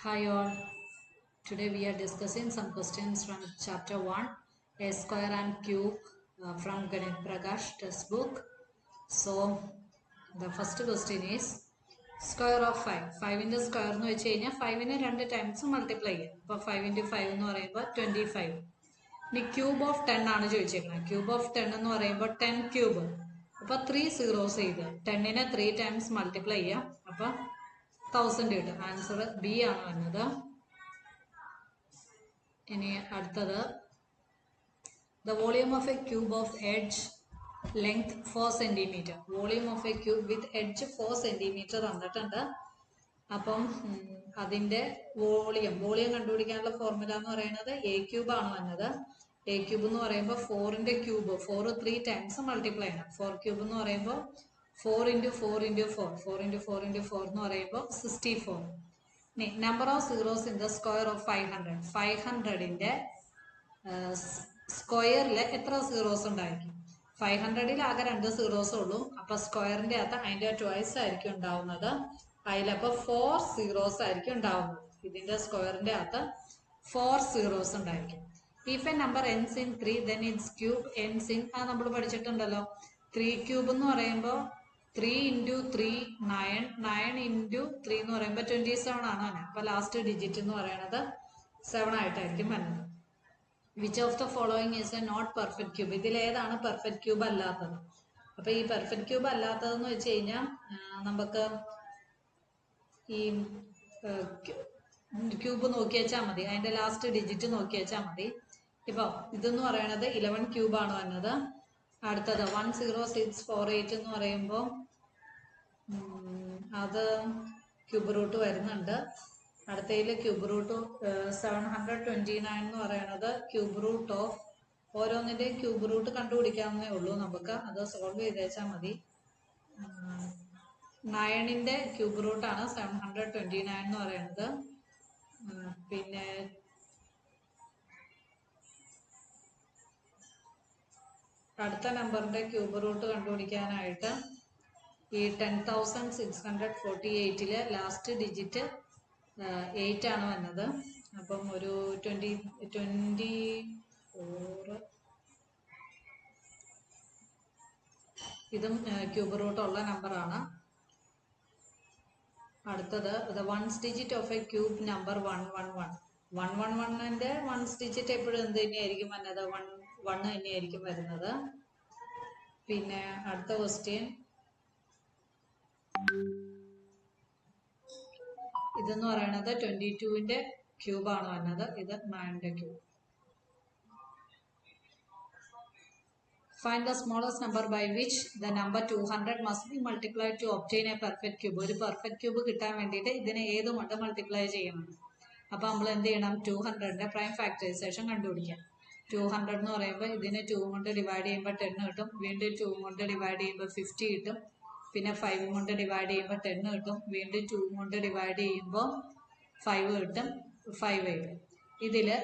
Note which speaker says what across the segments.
Speaker 1: Hi all. Today we are discussing some questions from chapter 1, A Square and Cube from Ganit Prakash textbook. So the first question is square of 5. 5 into square എന്ന് വെച്ച് കഴിഞ്ഞാൽ 5നെ 2 times multiply ചെയ്യാം. അപ്പോൾ 5 into 5 എന്ന് പറയുമ്പോൾ 25. ഇനി cube of 10 ആണ് ചോദിച്ചേക്കുന്നത്. Cube of 10 എന്ന് പറയുമ്പോൾ 10 ക്യൂബ്. അപ്പോൾ 3 zeros ചെയ്ത് 10നെ 3 times മൾട്ടിപ്ലൈ ചെയ്യാം. അപ്പോൾ 1000 കിട്ടും. ആൻസർ ബി ആണ് വന്നത്. ഇനി അടുത്തത് the volume of a cube of edge length 4 centimetre. Volume of a cube with edge 4 centimetre തന്നിട്ടുണ്ട്. അപ്പം അതിന്റെ വോളിയം കണ്ടുപിടിക്കാനുള്ള ഫോർമുല എന്ന് പറയുന്നത് എ ക്യൂബ് ആണ് വന്നത്. എ ക്യൂബ് എന്ന് പറയുമ്പോൾ 4ന്റെ ക്യൂബ് 4 3 ടൈംസ് മൾട്ടിപ്ലൈ ചെയ്യണം. 4 ക്യൂബ് എന്ന് പറയുമ്പോൾ 4 into 4 into 4 4 into 4 into 4 എന്ന് പറയുമ്പോൾ 64. ഇനി number of zeros in the square of 500. 500ന്റെ സ്ക്വയറിൽ എത്ര സീറോസ് ഉണ്ടായിരിക്കും? 500ൽ ആകെ 2 സീറോസ് ഉള്ളൂ. അപ്പൊ സ്ക്വയറിന്റെ അകത്ത് അതിന്റെ ട്വൈസ് ആയിരിക്കും ഉണ്ടാവുന്നത്. അതിലപ്പോ 4 സീറോസ് ആയിരിക്കും ഉണ്ടാവുന്നത്. ഇതിന്റെ സ്ക്വയറിന്റെ അകത്ത് 4 സീറോസ് ഉണ്ടായിരിക്കും. If A number എൻസ് in 3 then its cube ends in നമ്മൾ പഠിച്ചിട്ടുണ്ടല്ലോ. 3 ക്യൂബ് എന്ന് പറയുമ്പോൾ 3 into 3 9 9 into 3 എന്ന് പറയുമ്പോൾ 27 ആണ്. അപ്പൊ ലാസ്റ്റ് ഡിജിറ്റ് എന്ന് പറയുന്നത് 7 ആയിട്ടായിരിക്കും വരുന്നത്. Which of the following is a not perfect cube. ഇതിലേതാണ് പെർഫെക്റ്റ് ക്യൂബ് അല്ലാത്തത്? അപ്പൊ ഈ പെർഫെക്റ്റ് ക്യൂബ് അല്ലാത്തതെന്ന് വെച്ച് കഴിഞ്ഞാൽ നമുക്ക് ഈ ക്യൂബ് നോക്കി വെച്ചാൽ മതി. അതിന്റെ ലാസ്റ്റ് ഡിജിറ്റ് നോക്കി വെച്ചാൽ മതി. ഇപ്പൊ ഇതെന്ന് പറയുന്നത് 11 ക്യൂബ് ആണ് വന്നത്. അടുത്തത് 10648 എന്ന് പറയുമ്പോൾ അത് ക്യൂബ് റൂട്ട് വരുന്നുണ്ട്. അടുത്തതിൽ ക്യൂബ് റൂട്ട് 729 എന്ന് പറയുന്നത് ക്യൂബ് റൂട്ട് ഓഫ് ഓരോന്നിന്റെ ക്യൂബ് റൂട്ട് കണ്ടുപിടിക്കാവുന്നേ ഉള്ളൂ. നമുക്ക് അത് സോൾവ് ചെയ്ത് വെച്ചാൽ മതി. 9ന്റെ ക്യൂബ് റൂട്ടാണ് 729 എന്ന് പറയുന്നത്. പിന്നെ അടുത്ത നമ്പറിന്റെ ക്യൂബ് റൂട്ട് കണ്ടുപിടിക്കാനായിട്ട് ഈ 10,648 ലാസ്റ്റ് ഡിജിറ്റ് 8 ആണ് വന്നത്. അപ്പം ഒരു 24 ഇതും ക്യൂബ് റൂട്ട് ഉള്ള നമ്പറാണ്. അടുത്തത് the ones digit of a cube number 111. 111ന്റെ വൺസ് ഡിജിറ്റ് എപ്പോഴും എന്ത് തന്നെയായിരിക്കും വന്നത്? 1 തന്നെയായിരിക്കും വരുന്നത്. പിന്നെ അടുത്ത ക്വസ്റ്റ്യൻ ഇതെന്ന് പറയുന്നത് 22ന്റെ ക്യൂബ് ആണ് വന്നത്. ഇത് 9ന്റെ cube. Find the smallest number by which the number 200 must be multiplied to obtain a perfect cube. ഒരു പെർഫെക്റ്റ് ക്യൂബ് കിട്ടാൻ വേണ്ടിയിട്ട് ഇതിനെ ഏത് കൊണ്ട് മൾട്ടിപ്ലൈ ചെയ്യണം? അപ്പൊ നമ്മൾ എന്ത് ചെയ്യണം? 200ന്റെ പ്രൈം ഫാക്ടറൈസേഷൻ കണ്ടുപിടിക്കാം. 200 എന്ന് പറയുമ്പോൾ ഇതിനെ 2 കൊണ്ട് ഡിവൈഡ് ചെയ്യുമ്പോൾ 10 കിട്ടും. വീണ്ടും 2 കൊണ്ട് ഡിവൈഡ് ചെയ്യുമ്പോൾ 50 കിട്ടും. പിന്നെ 5 കൊണ്ട് ഡിവൈഡ് ചെയ്യുമ്പോൾ 10 കിട്ടും. വീണ്ടും 2 കൊണ്ട് ഡിവൈഡ് ചെയ്യുമ്പോൾ 5 കിട്ടും. 5 കിട്ടും. ഇതില്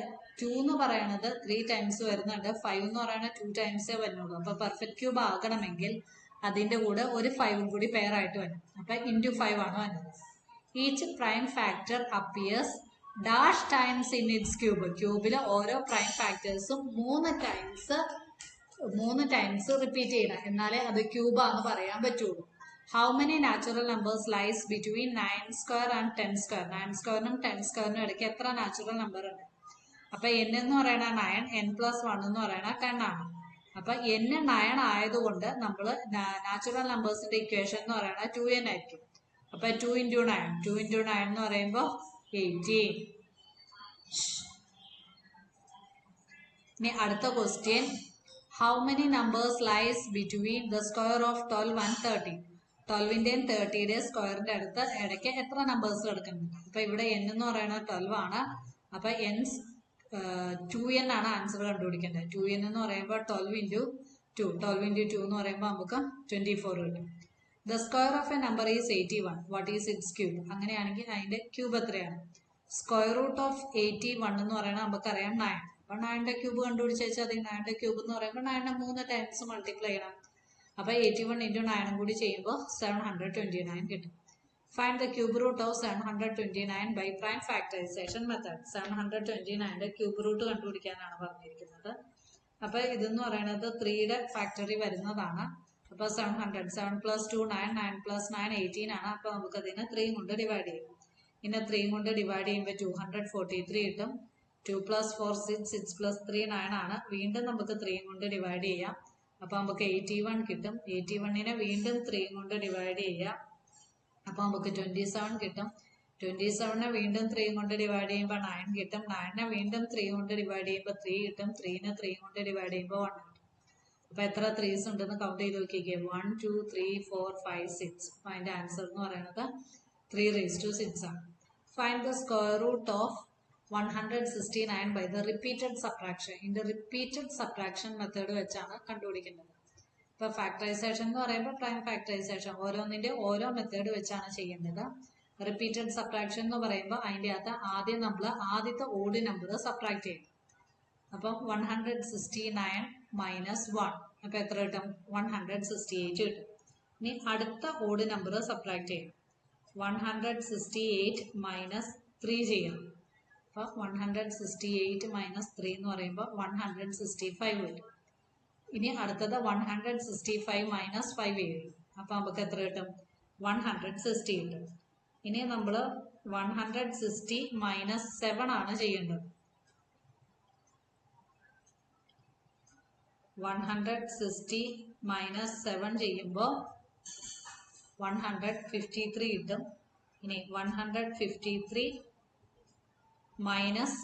Speaker 1: 2 എന്ന് പറയുന്നത് 3 ടൈംസ് വരുന്നുണ്ട്. 5 എന്ന് പറയുന്നത് 2 ടൈംസേ വരുന്നുള്ളൂ. അപ്പൊ പെർഫെക്റ്റ് ക്യൂബ് ആകണമെങ്കിൽ അതിന്റെ കൂടെ ഒരു 5 കൂടി പെയർ ആയിട്ട് വരും. അപ്പൊ ഇൻറ്റു 5 ആണ് വരുന്നത്. Each prime factor appears dash times in its cube. ക്യൂബിലെ ഓരോ പ്രൈം ഫാക്ടേഴ്സും 3 ടൈംസ് റിപ്പീറ്റ് ചെയ്യണം. എന്നാലേ അത് ക്യൂബാന്ന് പറയാൻ പറ്റുള്ളൂ. How many natural numbers lies between 9 square and 10 square. 9 സ്ക്വയറിനും 10 സ്ക്വയറിനും ഇടയ്ക്ക് എത്ര നാച്ചുറൽ നമ്പർ ഉണ്ട്? അപ്പൊ n എന്ന് പറയുന്ന 9, n+1 എന്ന് പറയുന്ന 10 ആണ്. അപ്പൊ n 9 ആയതുകൊണ്ട് നമ്മള് നാച്ചുറൽ നമ്പേഴ്സിന്റെ ഇക്വേഷൻ എന്ന് പറയുന്നത് 2n ആയിരിക്കും. അപ്പൊ 2 into 9 എന്ന് പറയുമ്പോൾ 18. ഇനി അടുത്ത question how many numbers lies between the square of 12 and 13. 12ന്റെയും 30യുടെയും സ്ക്വയറിന്റെ അടുത്ത് ഇടയ്ക്ക് എത്ര നമ്പേഴ്സ് കിടക്കുന്നുണ്ട്? അപ്പൊ ഇവിടെ n എന്ന് പറയുന്നത് 12 ആണ്. അപ്പൊ n 2n ആണ് ആൻസർ കണ്ടുപിടിക്കേണ്ടത്. 2n എന്ന് പറയുമ്പോൾ 12 into 2 എന്ന് പറയുമ്പോൾ നമുക്ക് 24 കിട്ടും. The square of A number is 81. What is it's cube? അങ്ങനെയാണെങ്കിൽ അതിന്റെ ക്യൂബ് എത്രയാണ്? സ്ക്വയർ റൂട്ട് ഓഫ് 81 എന്ന് പറയുന്നത് നമുക്കറിയാം 9. അപ്പൊ 9ന്റെ ക്യൂബ് കണ്ടുപിടിച്ച് വെച്ചാൽ അത് 9ന്റെ ക്യൂബ് എന്ന് പറയുമ്പോൾ 9നെ 3 ടൈംസ് മൾട്ടിപ്ലൈ ചെയ്യണം. അപ്പൊ 81 into 9 കൂടി ചെയ്യുമ്പോൾ 729 കിട്ടും. Find the cube root of 729 by prime factorization method. 729 cube root കണ്ടുപിടിക്കാനാണ് പറഞ്ഞിരിക്കുന്നത്. അപ്പോൾ ഇതെന്ന് പറയുന്നത് 3യുടെ ഫാക്ടറി വരുന്നതാണ്. അപ്പോൾ 700 7 plus 2 9 9 plus 9 18 ആണ്. അപ്പോൾ നമുക്ക് അതിനെ 3 കൊണ്ട് ഡിവൈഡ് ചെയ്യും. ഇനി 3 കൊണ്ട് ഡിവൈഡ് ചെയ്യുമ്പോൾ 243 കിട്ടും. 2 plus 4 6 6 plus 3 9 ആണ്. വീണ്ടും നമുക്ക് 3 കൊണ്ട് ഡിവൈഡ് ചെയ്യാം. അപ്പോൾ നമുക്ക് 81 കിട്ടും. 81നെ വീണ്ടും 3 കൊണ്ട് ഡിവൈഡ് ചെയ്യാം. അപ്പോൾ നമുക്ക് 27 കിട്ടും. 27നെ വീണ്ടും 3 കൊണ്ട് ഡിവൈഡ് ചെയ്യുമ്പോൾ 9 കിട്ടും. 9നെ വീണ്ടും 3 കൊണ്ട് ഡിവൈഡ് ചെയ്യുമ്പോൾ 3 കിട്ടും. 3നെ 3 കൊണ്ട് ഡിവൈഡ് ചെയ്യുമ്പോൾ 1 കിട്ടും. അപ്പോൾ എത്ര 3s ഉണ്ടെന്ന് കൗണ്ട് ചെയ്ത് നോക്കിക്കേ. 1 2 3 4 5 6. അപ്പോൾ അതിൻ്റെ ആൻസർ എന്ന് പറയുന്നത് 3 raised to 6 ആണ്. Find the square root of 169 by the repeated subtraction. ഇതിൻ്റെ റിപ്പീറ്റഡ് സബ്ട്രാക്ഷൻ മെത്തേഡ് വെച്ചാണ് കണ്ടുപിടിക്കേണ്ടത്. ഇപ്പോൾ ഫാക്ടറൈസേഷൻ എന്ന് പറയുമ്പോൾ പ്രൈം ഫാക്ടറൈസേഷൻ ഓരോന്നിൻ്റെ ഓരോ മെത്തേഡ് വെച്ചാണ് ചെയ്യേണ്ടത്. റിപ്പീറ്റഡ് സബ്ട്രാക്ഷൻ എന്ന് പറയുമ്പോൾ അതിൻ്റെ അകത്ത് ആദ്യം നമ്മൾ ആദ്യത്തെ ഓഡ് നമ്പർ സബ്ട്രാക്ട് ചെയ്യും. അപ്പം 169 മൈനസ് 1 അപ്പോൾ എത്ര കിട്ടും? 168 കിട്ടും. ഇനി അടുത്ത ഓഡ് നമ്പർ സബ്ട്രാക്ട് ചെയ്യണം. 168 മൈനസ് 3 ചെയ്യണം. അപ്പോൾ 168 മൈനസ് 3 എന്ന് പറയുമ്പോൾ 165 വരും. ഇനി അടുത്തത് 165 മൈനസ് 5 ചെയ്യും. അപ്പോൾ നമുക്ക് എത്ര കിട്ടും? 160 കിട്ടും. ഇനി നമ്മൾ 160 മൈനസ് 7 ആണ് ചെയ്യേണ്ടത്. 160 മൈനസ് 7 ചെയ്യുമ്പോൾ 153 കിട്ടും. ഇനി 153 മൈനസ്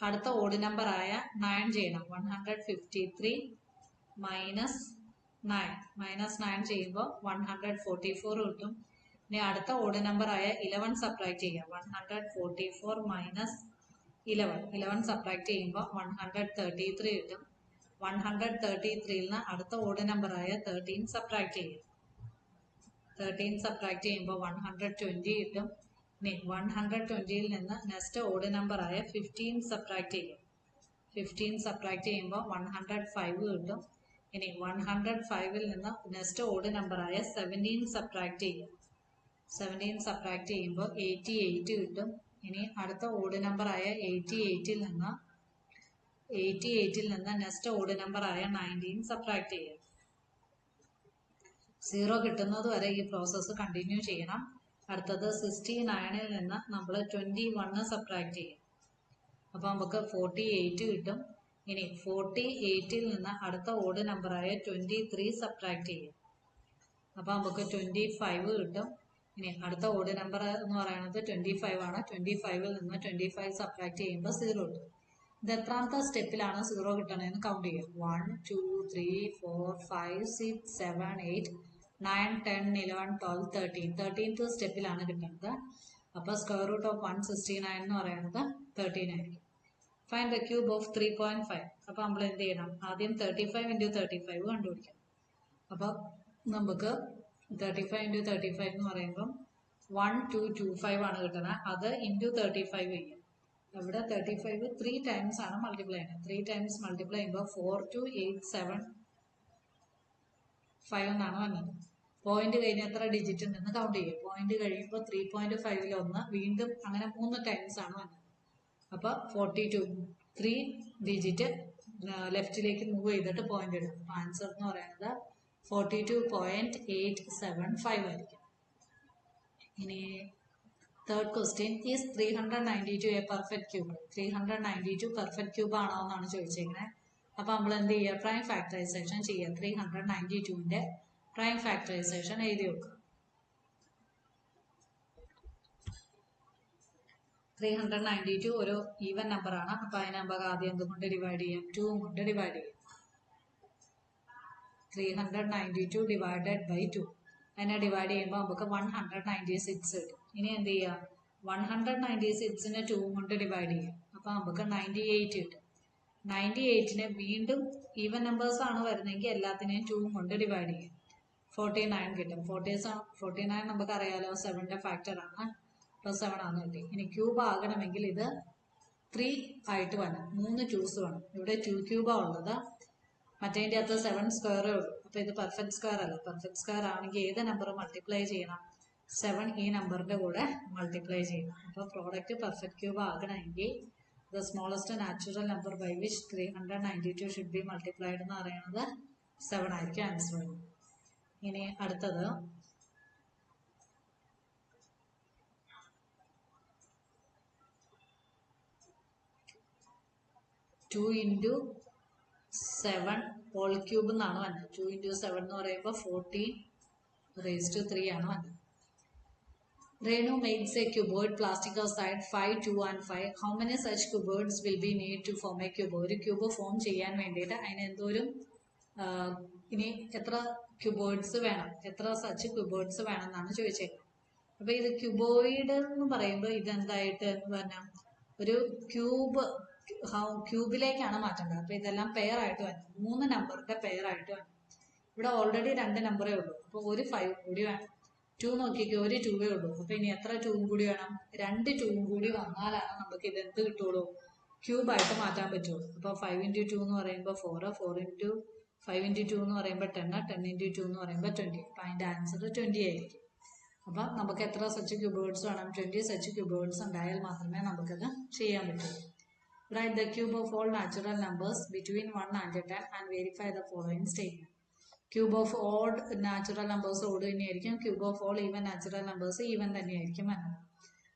Speaker 1: അടുത്ത ഓഡ് നമ്പർ ആയ 9 ചെയ്യണം. 153 മൈനസ് 9 ചെയ്യുമ്പോൾ 144 കിട്ടും. ഇനി അടുത്ത ഓഡ് നമ്പർ ആയ 11 സബ്ട്രാക്ട് ചെയ്യാം. 144 മൈനസ് 11 സബ്ട്രാക്ട് ചെയ്യുമ്പോൾ 133 കിട്ടും. 133ൽ നിന്ന് അടുത്ത ഓഡ് നമ്പർ ആയ 13 സബ്ട്രാക്ട് ചെയ്യാം. 13 സബ്ട്രാക്ട് ചെയ്യുമ്പോൾ 120 കിട്ടും. ഇനി 120ൽ നിന്ന് നെക്സ്റ്റ് ഓഡ് നമ്പർ ആയ 15 സബ്ട്രാക്ട് ചെയ്യാം. 15 സബ്ട്രാക്ട് ചെയ്യുമ്പോൾ 105 കിട്ടും. ഇനി 105ൽ നിന്ന് നെക്സ്റ്റ് ഓഡ് നമ്പർ ആയ 17 സബ്ട്രാക്ട് ചെയ്യാം. 17 സബ്ട്രാക്ട് ചെയ്യുമ്പോൾ 88 കിട്ടും. ഇനി അടുത്ത ഓഡ് നമ്പർ ആയ 88ൽ നിന്ന് നെക്സ്റ്റ് ഓഡ് നമ്പർ ആയ 19 സബ്ട്രാക്ട് ചെയ്യാം. 0 കിട്ടുന്നത് വരെ ഈ പ്രോസസ്സ് കണ്ടിന്യൂ ചെയ്യണം. അടുത്തത് 69ൽ നിന്ന് നമ്മൾ 21 സബ്ട്രാക്ട് ചെയ്യും. അപ്പോൾ നമുക്ക് 48 കിട്ടും. ഇനി 48ൽ നിന്ന് അടുത്ത ഓഡ് നമ്പറായ 23 സബ്ട്രാക്ട് ചെയ്യും. അപ്പോൾ നമുക്ക് 25 കിട്ടും. ഇനി അടുത്ത ഓഡ് നമ്പർ എന്ന് പറയുന്നത് 25 ആണ്. 25ൽ നിന്ന് 25 സബ്ട്രാക്ട് ചെയ്യുമ്പോൾ 0 കിട്ടും. ഇത് എത്രാമത്തെ സ്റ്റെപ്പിലാണ് 0 കിട്ടണമെന്ന് കൗണ്ട് ചെയ്യാം. 1 2 3 4 5 6 7 8 9 10 11 12 13 13th സ്റ്റെപ്പിലാണ് കിട്ടുന്നത്. അപ്പോൾ സ്ക്വയർ റൂട്ട് ഓഫ് 169 എന്ന് പറയുന്നത് 13 ആയിരിക്കും. Find the cube of 3.5. അപ്പോൾ നമ്മൾ എന്ത് ചെയ്യണം? ആദ്യം 35 × 35 കണ്ടുപിടിക്കണം. അപ്പോൾ നമുക്ക് 35 × 35 എന്ന് പറയുമ്പം 1225 ആണ് കിട്ടുന്നത്. അത് ഇൻറ്റു 35 ചെയ്യും. ഇവിടെ 35 3 ടൈംസ് ആണ് മൾട്ടിപ്ലൈ ചെയ്യുന്നത്. 3 ടൈംസ് മൾട്ടിപ്ലൈ ചെയ്യുമ്പോൾ 42875 എന്നാണ് വന്നത്. പോയിന്റ് കഴിഞ്ഞ് എത്ര ഡിജിറ്റ് ഉണ്ടെന്ന് കൗണ്ട് ചെയ്യും. പോയിന്റ് കഴിയുമ്പോൾ 3.5ൽ 1 വീണ്ടും അങ്ങനെ 3 ടൈംസ് ആണ് വന്നത്. അപ്പോൾ 42 3 ഡിജിറ്റ് ലെഫ്റ്റിലേക്ക് മൂവ് ചെയ്തിട്ട് പോയിന്റ് ഇടും. ആൻസർ എന്ന് പറയുന്നത് 42.875 ആയിരിക്കും. ഇനി third question, is 392 A perfect cube? 392 perfect cube ആണോ എന്നാണ് ചോദിച്ചിരിക്കുന്നത്. അപ്പോൾ നമ്മൾ എന്ത് ചെയ്യുക? പ്രൈം ഫാക്ടറൈസേഷൻ ചെയ്യുക. 392ന്റെ പ്രൈം ഫാക്ടറൈസേഷൻ എഴുതി വെക്കുക. 392 ഒരു ഈവൻ നമ്പർ ആണ്. അപ്പോൾ അതിനെ നമുക്ക് ആദ്യം എന്തുകൊണ്ട് ഡിവൈഡ് ചെയ്യാം? 2 കൊണ്ട് ഡിവൈഡ് ചെയ്യാം. 392 ഡിവൈഡഡ് ബൈ 2. അതിനെ ഡിവൈഡ് ചെയ്യുമ്പോൾ നമുക്ക് 196 കിട്ടും. ഇനി എന്ത് ചെയ്യാം? 196നെ 2 കൊണ്ട് ഡിവൈഡ് ചെയ്യാം. അപ്പോൾ നമുക്ക് 98 കിട്ടും. 98നെ വീണ്ടും ഈവൻ നമ്പേഴ്സ് ആണ് വരുന്നതെങ്കിൽ എല്ലാത്തിനെയും 2 കൊണ്ട് ഡിവൈഡ് ചെയ്യാം. 49 കിട്ടും. 49 നമുക്ക് അറിയാലോ 7ന്റെ ഫാക്ടർ ആണ്. പ്ലസ് 7 ആണ് കിട്ടി. ഇനി ക്യൂബ് ആകണമെങ്കിൽ ഇത് 3 ആയിട്ട് വേണം. 3 2s വേണം. ഇവിടെ 2 ക്യൂബാണ് ഉള്ളത്. മറ്റേതിൻ്റെ അകത്ത് 7 സ്ക്വയറേ ഉള്ളൂ. അപ്പോൾ ഇത് പെർഫെക്റ്റ് സ്ക്വയർ അല്ല. പെർഫെക്റ്റ് സ്ക്വയർ ആണെങ്കിൽ ഏത് നമ്പർ മൾട്ടിപ്ലൈ ചെയ്യണം? 7 ഈ നമ്പറിൻ്റെ കൂടെ മൾട്ടിപ്ലൈ ചെയ്യും. അപ്പോൾ പ്രോഡക്റ്റ് പെർഫെക്റ്റ് ക്യൂബ് ആകണമെങ്കിൽ the smallest natural number by which 392 should be multiplied എന്ന് പറയുന്നത് 7 ആയിരിക്കും ആൻസർ. ഇനി അടുത്തത് 2 into 7 whole cube എന്നാണ് വന്നത്. 2 into 7 എന്ന് പറയുമ്പോൾ 14 raised to 3 ആണ് വന്നത്. Renu makes a cuboid plastic of side 5, 2 and 5. How many such cuboids will be need to form a cube? ഒരു ക്യൂബ് ഫോം ചെയ്യാൻ വേണ്ടിയിട്ട് അതിന് എന്തോരം ഇനി എത്ര ക്യൂബോയിഡ്സ് വേണം, എത്ര സച്ച് ക്യൂബോയിഡ്സ് വേണം എന്നാണ് ചോദിച്ചേക്കുന്നത്. അപ്പോൾ ഇത് ക്യൂബോയിഡ് എന്ന് പറയുമ്പോൾ ഇതെന്തായിട്ട് എന്ന് പറഞ്ഞാൽ ഒരു ക്യൂബിലേക്കാണ് മാറ്റേണ്ടത്. അപ്പോൾ ഇതെല്ലാം പെയർ ആയിട്ട് വരണം, 3 നമ്പറിന്റെ പെയർ ആയിട്ട് വരണം. ഇവിടെ ഓൾറെഡി 2 നമ്പറേ ഉള്ളൂ, അപ്പോൾ ഒരു 5 കൂടി വേണം. 2 നോക്കിക്കോ, ഒരു 2 ഉള്ളൂ. അപ്പോൾ ഇനി എത്ര 2 കൂടി വേണം? 2 2 കൂടി വന്നാലാണ് നമുക്ക് ഇത് എന്ത് കിട്ടുള്ളൂ, ക്യൂബായിട്ട് മാറ്റാൻ പറ്റുള്ളൂ. അപ്പോൾ 5 into 2 എന്ന് പറയുമ്പോൾ 4, 4 into 5 into 2 എന്ന് പറയുമ്പോൾ 10, 10 into 2 എന്ന് പറയുമ്പോൾ 20. അപ്പോൾ അതിൻ്റെ ആൻസർ 20 ആയിരിക്കും. അപ്പം നമുക്ക് എത്ര സച്ച് ക്യൂബോയിഡ്സ് വേണം? 20 സച്ച് ക്യൂബോയിഡ്സ് ഉണ്ടായാൽ മാത്രമേ നമുക്കത് ചെയ്യാൻ പറ്റുള്ളൂ. Write the cube of all natural numbers between 1 and 10 and verify the following statement. Cube of odd natural numbers odd തന്നെയായിരിക്കും. Cube of all even natural numbers even തന്നെയായിരിക്കും എന്നത്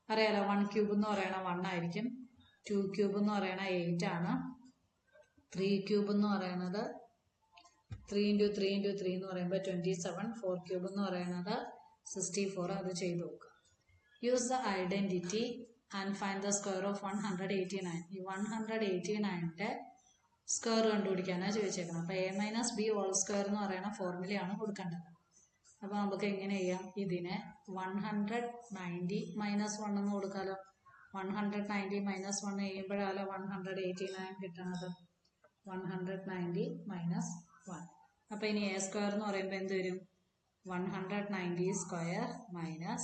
Speaker 1: അറിയാലോ. 1 ക്യൂബ് എന്ന് പറയുന്നത് 1 ആയിരിക്കും. 2 ക്യൂബ് എന്ന് പറയുന്നത് 8 ആണ്. 3 ക്യൂബ് എന്ന് പറയുന്നത് 3 into 3 into 3 എന്ന് പറയുമ്പോൾ 27. 4 ക്യൂബ് എന്ന് പറയുന്നത് 64. അത് ചെയ്ത് നോക്കുക. Use the identity and find the square of 189. ഈ 189ന്റെ സ്ക്വയർ കണ്ടുപിടിക്കാനാണ് ചോദിച്ചേക്കണം. അപ്പോൾ a-b² എന്ന് പറയുന്ന ഫോർമുലയാണ് കൊടുക്കേണ്ടത്. അപ്പോൾ നമുക്ക് എങ്ങനെ ചെയ്യാം? ഇതിനെ 190 - 1 എന്ന് കൊടുക്കാമല്ലോ. 190 - 1 ചെയ്യുമ്പോഴാലോ 189 കിട്ടണത്. 190 - 1. അപ്പോൾ ഇനി a² എന്ന് പറയുമ്പോൾ എന്ത് വരും? 190 square minus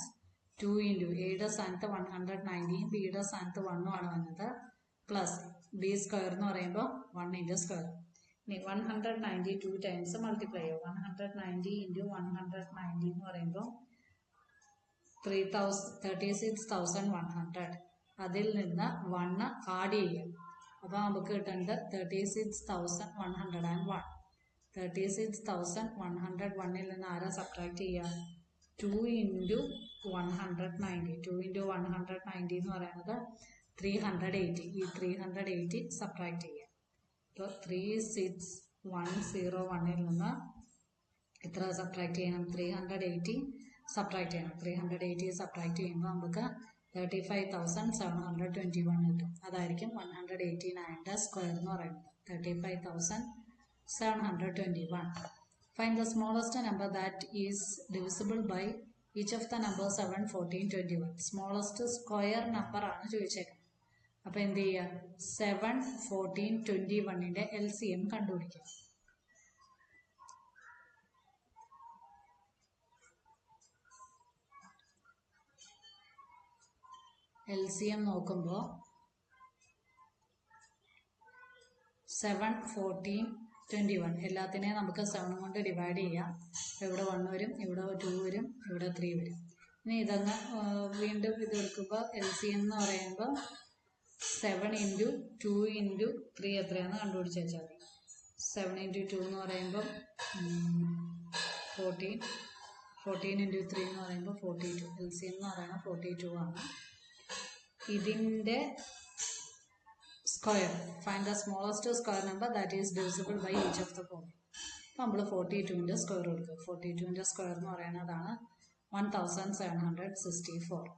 Speaker 1: 2 into എയുടെ സ്ഥാനത്ത് 190, ബിയുടെ സ്ഥാനത്ത് 1 ആണ് വന്നത്, പ്ലസ് ബി സ്ക്വയർ എന്ന് പറയുമ്പോൾ 1 into സ്ക്വയർ. ഇനി 190 2 times മൾട്ടിപ്ലൈ ചെയ്യും. 190 into 190 എന്ന് പറയുമ്പോൾ 36,100. അതിൽ നിന്ന് 1 ആഡ് ചെയ്യും. അപ്പോൾ നമുക്ക് കിട്ടുന്നത് 36,101. 36,101ൽ നിന്ന് ആരാ സബ്ട്രാക്ട് ചെയ്യുക? 2 into 190. 2 into 190 എന്ന് പറയുന്നത് 380. ഈ 380 സബ്ട്രാക്ട് ചെയ്യുക. അപ്പോൾ 36,101ൽ നിന്ന് എത്ര സബ്ട്രാക്ട് ചെയ്യണം? 380 സബ്ട്രാക്ട് ചെയ്യണം. 380 സബ്ട്രാക്ട് ചെയ്യുമ്പോൾ നമുക്ക് 35,721 കിട്ടും. അതായിരിക്കും 189ന്റെ സ്ക്വയർ എന്ന് പറയുന്നത്. 35,721. Find the smallest number that is divisible by each of the numbers 7, 14, 21. Smallest square number ആണ് ചോദിച്ചേക്കുന്നത്. അപ്പോൾ എന്ത് ചെയ്യുക? 7, 14, 21ന്റെ LCM കണ്ടുപിടിക്കുക. LCM നോക്കുമ്പോൾ 7, 14, 21 എല്ലാത്തിനെയും നമുക്ക് 7 കൊണ്ട് ഡിവൈഡ് ചെയ്യാം. ഇവിടെ 1 വരും, ഇവിടെ 2 വരും, ഇവിടെ 3 വരും. ഇനി ഇതങ്ങ് വീണ്ടും ഇത് എടുക്കുമ്പോൾ LCM എന്ന് പറയുമ്പോൾ 7 into 2 into 3 എത്രയാണെന്ന് കണ്ടുപിടിച്ച് വെച്ചാൽ മതി. 7 into 2 എന്ന് പറയുമ്പോൾ 14. 14 into 3 എന്ന് പറയുമ്പോൾ 42. LCM എന്ന് പറയുന്നത് 42 ആണ്. ഇതിൻ്റെ square, find the smallest square number that is divisible by each of the following. അപ്പോൾ നമ്മൾ 42ന്റെ സ്ക്വയർ കൊടുക്കുക. 42ന്റെ സ്ക്വയർ എന്ന് പറയുന്നതാണ് 1764.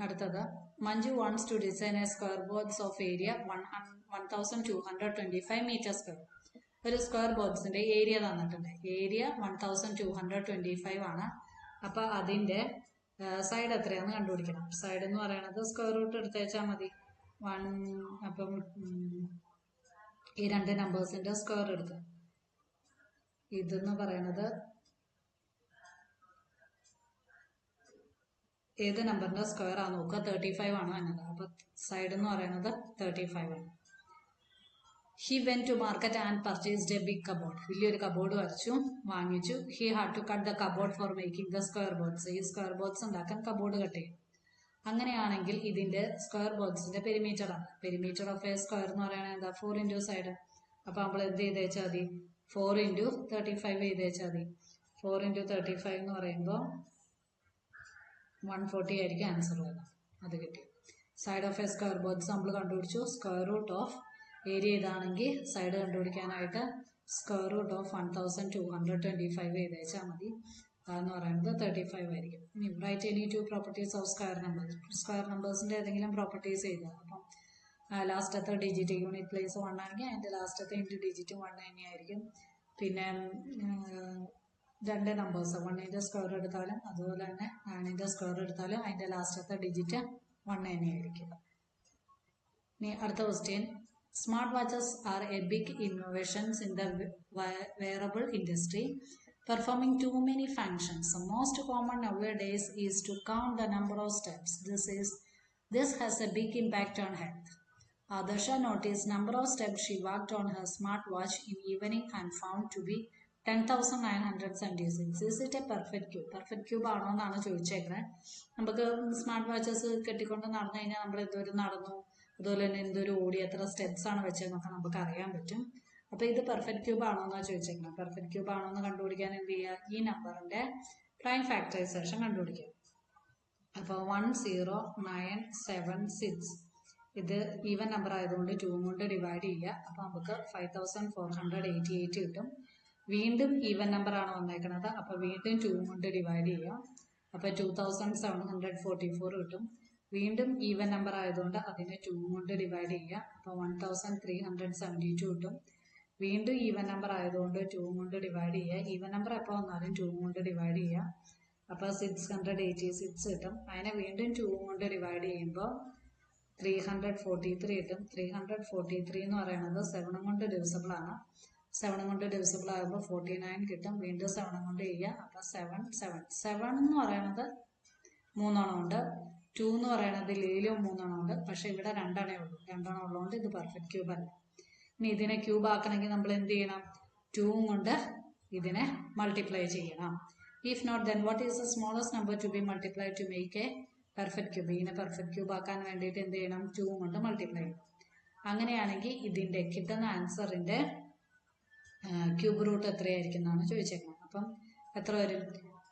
Speaker 1: അടുത്തത് Manju wants to design a square boards of area 1225 metre square. ഒരു സ്ക്വയർ ബോർഡ്സിന്റെ ഏരിയ തന്നിട്ടുണ്ട്. ഏരിയ 1225 ആണ്. അപ്പോൾ അതിൻ്റെ സൈഡ് എത്രയാണെന്ന് കണ്ടുപിടിക്കണം. സൈഡ് എന്ന് പറയുന്നത് സ്ക്വയർ റൂട്ട് എടുത്ത് വെച്ചാൽ മതി. 1. അപ്പം ഈ 2 നമ്പേഴ്സിന്റെ സ്ക്വയർ എടുക്കുക. ഇതെന്ന് പറയുന്നത് ഏത് നമ്പറിന്റെ സ്ക്വയർ ആണ് നോക്കുക. 35 ആണ് വന്നത്. അപ്പോൾ സൈഡ് എന്ന് പറയുന്നത് 35 ആണ്. He went to market and purchased a big cupboard. വലിയൊരു കബോർഡ് വാങ്ങിച്ചു. He had to cut the cupboard for making the square boards. ഈ സ്ക്വയർ ബോർഡ്സ് ഉണ്ടാക്കാൻ കബോർഡ് കട്ട് ചെയ്യും. അങ്ങനെയാണെങ്കിൽ ഇതിന്റെ സ്ക്വയർ ബോർഡ്സിന്റെ പെരിമീറ്റർ ആണ്. പെരിമീറ്റർ ഓഫ് എ സ്ക്വയർ എന്ന് പറയുന്നത് എന്താ? 4 into സൈഡ്. അപ്പൊ നമ്മൾ എന്ത് ചെയ്ത് വെച്ചാൽ മതി? 4 into 35 ചെയ്ത് വെച്ചാൽ മതി. 4 into 35 എന്ന് പറയുമ്പോൾ 140 ആയിരിക്കും ആൻസർ വരുന്നത്. അത് കിട്ടി. Side of a square boards നമ്മൾ കണ്ടുപിടിച്ചു. സ്ക്വയർ റൂട്ട് ഓഫ് ഏരിയ ഇതാണെങ്കിൽ സൈഡ് കണ്ടുപിടിക്കാനായിട്ട് സ്ക്വയർ റൂട്ട് ഓഫ് 1225 ചെയ്ത് വെച്ചാൽ മതി. അതെന്ന് പറയുന്നത് 35 ആയിരിക്കും. ഇനി write any two properties of square numbers. Square നമ്പേഴ്സിന്റെ ഏതെങ്കിലും പ്രോപ്പർട്ടീസ് ചെയ്താൽ അപ്പം ലാസ്റ്റത്തെ ഡിജിറ്റ് യൂണിറ്റ് പ്ലേസ് 1 ആണെങ്കിൽ അതിന്റെ ലാസ്റ്റത്തെ ഇൻറ്റു ഡിജിറ്റ് 1 തന്നെയായിരിക്കും. പിന്നെ രണ്ട് നമ്പേഴ്സ് 1ന്റെ സ്ക്വയർ എടുത്താലും അതുപോലെ തന്നെ 9ന്റെ സ്ക്വയർ എടുത്താലും അതിന്റെ ലാസ്റ്റത്തെ ഡിജിറ്റ് 1 തന്നെയായിരിക്കും. ഇനി അടുത്ത question. Smart watches are a big innovations in the wearable industry, performing too many functions. The most common nowadays is to count the number of steps. This has a big impact on health. Adarsha noticed number of steps she walked on her smartwatch in evening and found to be 10,976. Is it a perfect cube? Perfect cube ആണോ എന്നാണ് ചോദിച്ചേക്കുന്നത്. നമുക്ക് smart watches കെട്ടിക്കൊണ്ട് നടന്നു കഴിഞ്ഞാൽ നമ്മൾ എന്തോരം നടന്നു, അതുപോലെ തന്നെ എന്തോരം ഓടി, എത്ര സ്റ്റെപ്സ് ആണ് വെച്ചതെന്നൊക്കെ നമുക്ക് അറിയാൻ പറ്റും. അപ്പൊ ഇത് പെർഫെക്റ്റ് ക്യൂബ് ആണോ എന്നാണ് ചോദിച്ചേക്കുന്നത്. പെർഫെക്റ്റ് ക്യൂബ് ആണോ എന്ന് കണ്ടുപിടിക്കാൻ എന്ത് ചെയ്യുക? ഈ നമ്പറിന്റെ പ്രൈം ഫാക്ടറൈസേഷൻ കണ്ടുപിടിക്കുക. അപ്പോൾ 10976 ഇത് ഈവൻ നമ്പർ ആയതുകൊണ്ട് 2 കൊണ്ട് ഡിവൈഡ് ചെയ്യുക. അപ്പൊ നമുക്ക് 5488 കിട്ടും. വീണ്ടും ഈവൻ നമ്പർ ആണ് വന്നേക്കുന്നത്. അപ്പൊ വീണ്ടും 2 കൊണ്ട് ഡിവൈഡ് ചെയ്യുക. അപ്പൊ 2744 കിട്ടും. വീണ്ടും ഈവൻ നമ്പർ ആയതുകൊണ്ട് അതിനെ 2 കൊണ്ട് ഡിവൈഡ് ചെയ്യുക. അപ്പൊ 1372 കിട്ടും. വീണ്ടും ഈവൻ നമ്പർ ആയതുകൊണ്ട് 2 കൊണ്ട് ഡിവൈഡ് ചെയ്യുക. ഈവൻ നമ്പർ എപ്പോൾ വന്നാലും 2 കൊണ്ട് ഡിവൈഡ് ചെയ്യുക. അപ്പൊ 686 കിട്ടും. അതിനെ വീണ്ടും 2 കൊണ്ട് ഡിവൈഡ് ചെയ്യുമ്പോൾ 343 കിട്ടും. 343 എന്ന് പറയുന്നത് 7 കൊണ്ട് ഡിവിസിബിൾ ആണ്. 7 കൊണ്ട് ഡിവിസിബിൾ ആകുമ്പോൾ 49 കിട്ടും. വീണ്ടും 7 കൊണ്ട് ചെയ്യുക. അപ്പൊ 7 എന്ന് പറയുന്നത് 3 എണ്ണം ഉണ്ട്. 2 എന്ന് പറയുന്നത് ലേലും 3 എണ്ണം ഉണ്ട്. പക്ഷെ ഇവിടെ 2 എണ്ണേ ഉള്ളൂ. 2 എണ്ണം ഉള്ളതുകൊണ്ട് ഇത് പെർഫെക്റ്റ് ക്യൂബ് അല്ല. ഇനി ഇതിനെ ക്യൂബ് ആക്കണമെങ്കിൽ നമ്മൾ എന്ത് ചെയ്യണം? 2 കൊണ്ട് ഇതിനെ മൾട്ടിപ്ലൈ ചെയ്യണം. If not then what is the smallest number to be multiply to make a perfect cube? ഇതിനെ പെർഫെക്റ്റ് ക്യൂബ് ആക്കാൻ വേണ്ടിയിട്ട് എന്ത് ചെയ്യണം? 2 കൊണ്ട് മൾട്ടിപ്ലൈ ചെയ്യണം. അങ്ങനെയാണെങ്കിൽ ഇതിന്റെ കിട്ടുന്ന ആൻസറിന്റെ ക്യൂബ് റൂട്ട് എത്രയായിരിക്കും എന്നാണ് ചോദിച്ചേക്കുന്നത്. അപ്പം എത്ര വരും?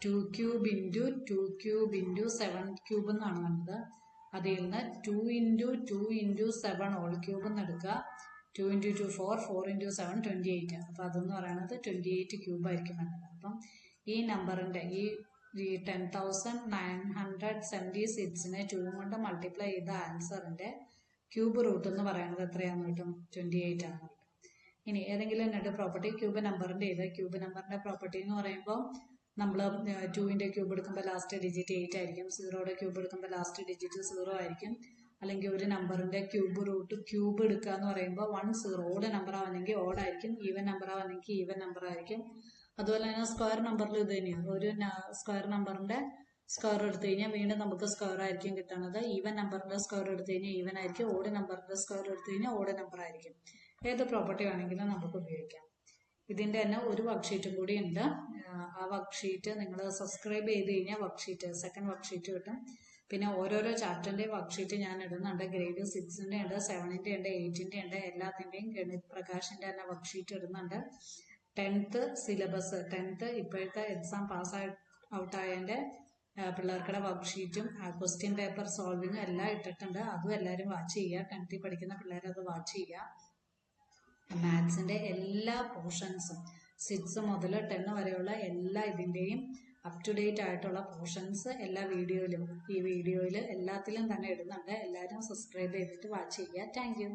Speaker 1: 2 cube into 2 cube into 7 cube എന്നാണ് വന്നത്. അതിൽ നിന്ന് 2 ഇൻറ്റു 2 ഇൻറ്റു 7 ഹോൾ ക്യൂബ് എന്ന് എടുക്കുക. 2 ഇൻറ്റു 2 4, 4 ഇൻറ്റു 7 28. അപ്പം അതെന്ന് പറയുന്നത് 28 ക്യൂബ് ആയിരിക്കും വേണ്ടത്. അപ്പം ഈ നമ്പറിന്റെ ഈ 10,976നെ 2 കൊണ്ട് മൾട്ടിപ്ലൈ ചെയ്ത ആൻസറിന്റെ ക്യൂബ് റൂട്ട് എന്ന് പറയുന്നത് എത്രയാണെന്ന് കിട്ടും? 28 ആണ്. ഇനി ഏതെങ്കിലും രണ്ട് പ്രോപ്പർട്ടി ക്യൂബ് നമ്പറിന്റെ ക്യൂബ് നമ്പറിന്റെ പ്രോപ്പർട്ടി എന്ന് പറയുമ്പോൾ നമ്മൾ 2ന്റെ ക്യൂബ് എടുക്കുമ്പോൾ ലാസ്റ്റ് ഡിജിറ്റ് 8 ആയിരിക്കും. 0യുടെ ക്യൂബ് എടുക്കുമ്പോൾ ലാസ്റ്റ് ഡിജിറ്റ് 0 ആയിരിക്കും. അല്ലെങ്കിൽ ഒരു നമ്പറിന്റെ ക്യൂബ് റൂട്ട് ക്യൂബ് എടുക്കുക എന്ന് പറയുമ്പോൾ 1 0 ഓഡ് നമ്പർ ആവുന്നെങ്കിൽ ഓഡ് ആയിരിക്കും, ഈവൻ നമ്പർ ആവുന്നെങ്കിൽ ഈവൻ നമ്പർ ആയിരിക്കും. അതുപോലെ തന്നെ സ്ക്വയർ നമ്പറിൽ ഇത് തന്നെയാണ്. ഒരു സ്ക്വയർ നമ്പറിന്റെ സ്ക്വയർ എടുത്തു കഴിഞ്ഞാൽ വീണ്ടും നമുക്ക് സ്ക്വയർ ആയിരിക്കും കിട്ടുന്നത്. ഈവൻ നമ്പറിന്റെ സ്ക്വയർ എടുത്തു കഴിഞ്ഞാൽ ഈവൻ ആയിരിക്കും. ഓഡ് നമ്പറിന്റെ സ്ക്വയർ എടുത്തു കഴിഞ്ഞാൽ ഓഡ് നമ്പർ ആയിരിക്കും. ഏത് പ്രോപ്പർട്ടി വേണമെങ്കിലും നമുക്ക് ഉപയോഗിക്കാം. ഇതിന്റെ തന്നെ ഒരു വർക്ക്ഷീറ്റും കൂടി ഉണ്ട്. ആ വർക്ക്ഷീറ്റ് നിങ്ങൾ സബ്സ്ക്രൈബ് ചെയ്ത് കഴിഞ്ഞാൽ വർക്ക്ഷീറ്റ് സെക്കൻഡ് വർക്ക്ഷീറ്റ് കിട്ടും. പിന്നെ ഓരോരോ ചാപ്റ്ററിന്റെ വർക്ക്ഷീറ്റ് ഞാൻ ഇടുന്നുണ്ട്. ഗ്രേഡ് 6ന്റെ ഉണ്ട്, 7ന്റെ ഉണ്ട്, 8ന്റെ ഉണ്ട്. എല്ലാത്തിന്റെയും ഗണിത് പ്രകാശിന്റെ തന്നെ വർക്ക്ഷീറ്റ് ഇടുന്നുണ്ട്. 10th സിലബസ് 10th ഇപ്പോഴത്തെ എക്സാം പാസ് ഔട്ടായതിന്റെ പിള്ളേർക്കുടെ വർക്ക്ഷീറ്റും ക്വസ്റ്റ്യൻ പേപ്പർ സോൾവിങ്ങും എല്ലാം ഇട്ടിട്ടുണ്ട്. അതും എല്ലാവരും വാച്ച് ചെയ്യുക. 10th പഠിക്കുന്ന പിള്ളേർ അത് വാച്ച് ചെയ്യുക. മാത്സിന്റെ എല്ലാ പോർഷൻസും 6 മുതൽ 10 വരെയുള്ള എല്ലാ ഇതിന്റെയും അപ് ടു ഡേറ്റ് ആയിട്ടുള്ള പോർഷൻസ് എല്ലാ വീഡിയോയിലും ഈ വീഡിയോയിൽ എല്ലാത്തിലും തന്നെ ഇടുന്നുണ്ട്. എല്ലാവരും സബ്സ്ക്രൈബ് ചെയ്തിട്ട് വാച്ച് ചെയ്യുക. Thank you.